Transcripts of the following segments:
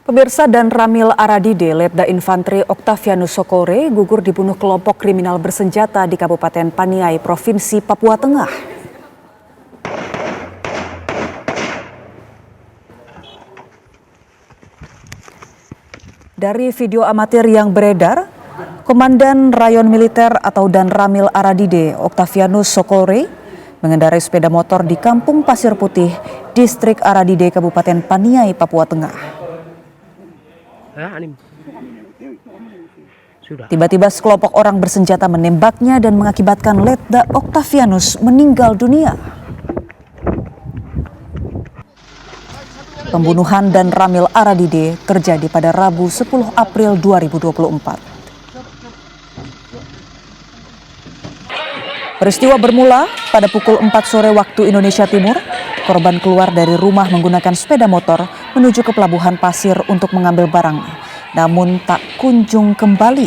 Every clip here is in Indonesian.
Pemirsa, dan Ramil Aradide, Letda Infantri Octavianus Sokore, gugur dibunuh kelompok kriminal bersenjata di Kabupaten Paniai, Provinsi Papua Tengah. Dari video amatir yang beredar, Komandan Rayon Militer atau Dan Ramil Aradide, Octavianus Sokore, mengendarai sepeda motor di Kampung Pasir Putih, Distrik Aradide, Kabupaten Paniai, Papua Tengah. Tiba-tiba sekelompok orang bersenjata menembaknya dan mengakibatkan Letda Octavianus meninggal dunia. Pembunuhan Dan Ramil Aradide terjadi pada Rabu 10 April 2024. Peristiwa bermula pada pukul 4 sore waktu Indonesia Timur. Korban keluar dari rumah menggunakan sepeda motor menuju ke Pelabuhan Pasir untuk mengambil barang, namun tak kunjung kembali.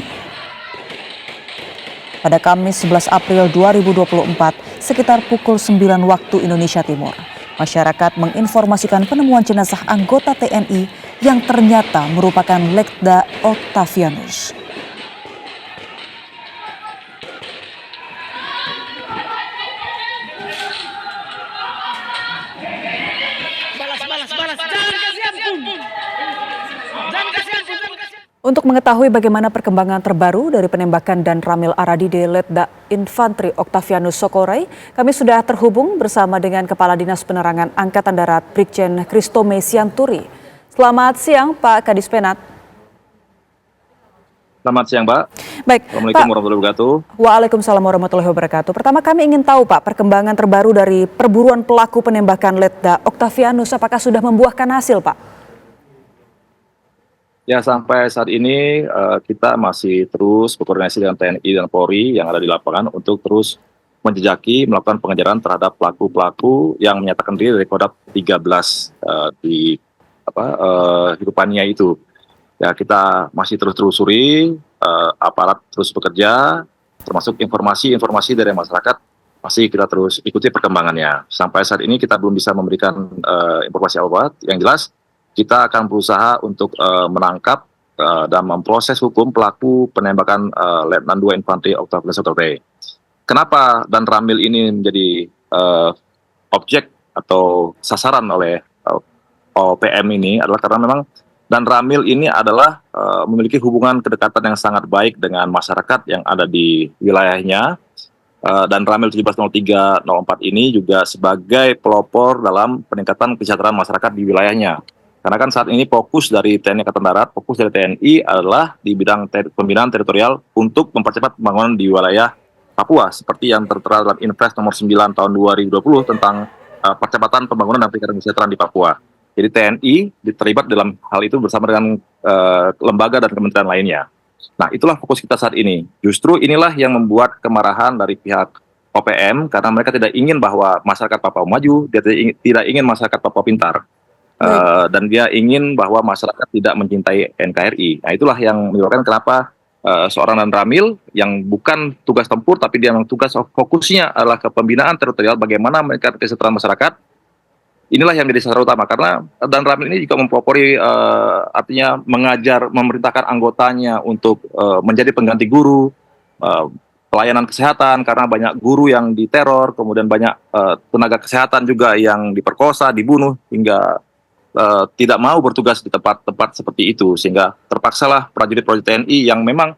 Pada Kamis 11 April 2024, sekitar pukul 9 waktu Indonesia Timur, masyarakat menginformasikan penemuan jenazah anggota TNI yang ternyata merupakan Letda Octavianus. Untuk mengetahui bagaimana perkembangan terbaru dari penembakan Dan Ramil Aradide, Letda Infantri Octavianus Sokore, kami sudah terhubung bersama dengan Kepala Dinas Penerangan Angkatan Darat Brigjen Kristome Sianturi. Selamat siang, Pak Kadis Penat. Selamat siang, Pak. Baik, Assalamualaikum warahmatullahi wabarakatuh. Waalaikumsalam warahmatullahi wabarakatuh. Pertama, kami ingin tahu, Pak, perkembangan terbaru dari perburuan pelaku penembakan Letda Octavianus, apakah sudah membuahkan hasil, Pak? Ya, sampai saat ini kita masih terus berkoordinasi dengan TNI dan Polri yang ada di lapangan untuk terus menjejaki, melakukan pengejaran terhadap pelaku-pelaku yang menyatakan diri dari Kodam 13 di Hidupannya itu. Ya, kita masih terus telusuri, aparat terus bekerja, termasuk informasi dari masyarakat masih kita terus ikuti perkembangannya. Sampai saat ini kita belum bisa memberikan informasi apa, yang jelas kita akan berusaha untuk menangkap dan memproses hukum pelaku penembakan Letnan 2 Infantri Octavianus Sokore. Kenapa Dan Ramil ini menjadi objek atau sasaran oleh OPM ini adalah karena memang Dan Ramil ini adalah memiliki hubungan kedekatan yang sangat baik dengan masyarakat yang ada di wilayahnya. Dan Ramil 170304 ini juga sebagai pelopor dalam peningkatan kesejahteraan masyarakat di wilayahnya. Karena kan saat ini fokus dari TNI Angkatan Darat, fokus dari TNI adalah di bidang pembinaan teritorial untuk mempercepat pembangunan di wilayah Papua, seperti yang tertera dalam Inpres nomor 9 tahun 2020 tentang percepatan pembangunan dan peningkatan kesejahteraan di Papua. Jadi TNI terlibat dalam hal itu bersama dengan lembaga dan kementerian lainnya. Nah, itulah fokus kita saat ini. Justru inilah yang membuat kemarahan dari pihak OPM karena mereka tidak ingin bahwa masyarakat Papua maju, dia tidak ingin masyarakat Papua pintar. Dan dia ingin bahwa masyarakat tidak mencintai NKRI. Nah, itulah yang menyebabkan kenapa seorang Dan Ramil yang bukan tugas tempur, tapi dia memang tugas fokusnya adalah ke pembinaan teritorial, bagaimana mereka kesejahteraan masyarakat. Inilah yang menjadi sasaran utama, karena Dan Ramil ini juga mempelopori, artinya mengajar, memerintahkan anggotanya untuk menjadi pengganti guru, pelayanan kesehatan, karena banyak guru yang diteror, kemudian banyak tenaga kesehatan juga yang diperkosa, dibunuh, hingga tidak mau bertugas di tempat-tempat seperti itu, sehingga terpaksalah prajurit-prajurit TNI yang memang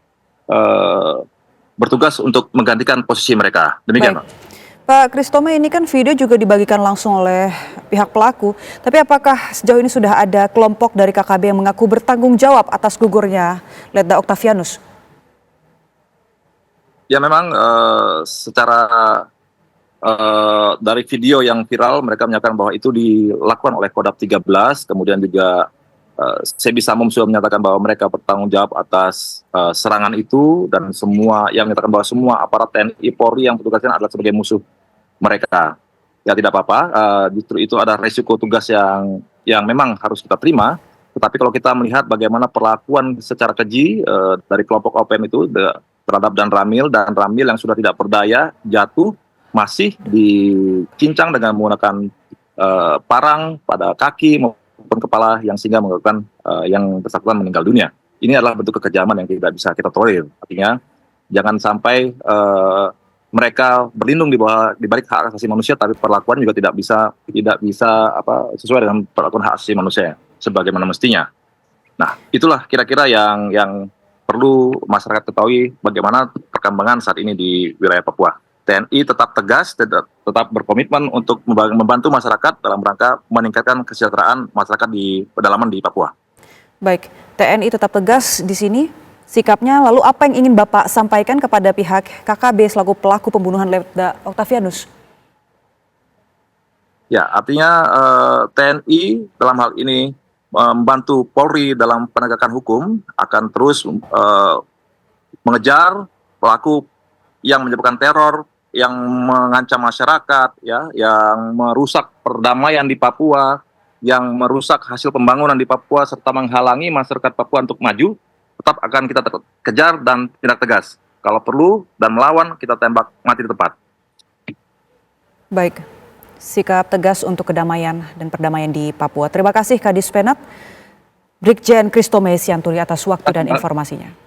bertugas untuk menggantikan posisi mereka. Demikian, Pak. Pak Kristome, ini kan video juga dibagikan langsung oleh pihak pelaku, tapi apakah sejauh ini sudah ada kelompok dari KKB yang mengaku bertanggung jawab atas gugurnya Letda Octavianus? Ya, memang secara dari video yang viral mereka menyatakan bahwa itu dilakukan oleh Kodam 13, kemudian juga Sebi Samum sudah menyatakan bahwa mereka bertanggung jawab atas serangan itu, dan semua yang menyatakan bahwa semua aparat TNI Polri yang bertugaskan adalah sebagai musuh mereka. Ya, tidak apa-apa, justru itu ada resiko tugas yang memang harus kita terima. Tetapi kalau kita melihat bagaimana perlakuan secara keji dari kelompok OPM itu terhadap Dan Ramil yang sudah tidak berdaya, jatuh, masih dicincang dengan menggunakan parang pada kaki kepala yang sehingga menyebabkan yang bersangkutan meninggal dunia. Ini adalah bentuk kekejaman yang tidak bisa kita tolerir. Artinya jangan sampai mereka berlindung di balik hak asasi manusia, tapi perlakuan juga tidak bisa sesuai dengan perlakuan hak asasi manusia sebagaimana mestinya. Nah, itulah kira-kira yang perlu masyarakat ketahui bagaimana perkembangan saat ini di wilayah Papua. TNI tetap tegas, tetap berkomitmen untuk membantu masyarakat dalam rangka meningkatkan kesejahteraan masyarakat di pedalaman di Papua. Baik, TNI tetap tegas di sini sikapnya. Lalu apa yang ingin Bapak sampaikan kepada pihak KKB selaku pelaku pembunuhan Letda Octavianus? Ya, artinya TNI dalam hal ini membantu Polri dalam penegakan hukum akan terus mengejar pelaku yang menyebabkan teror, yang mengancam masyarakat, ya, yang merusak perdamaian di Papua, yang merusak hasil pembangunan di Papua serta menghalangi masyarakat Papua untuk maju, tetap akan kita kejar dan tindak tegas. Kalau perlu dan melawan, kita tembak mati di tempat. Baik, sikap tegas untuk kedamaian dan perdamaian di Papua. Terima kasih Kadis Penat, Brigjen Christomay Sianturi atas waktu dan informasinya.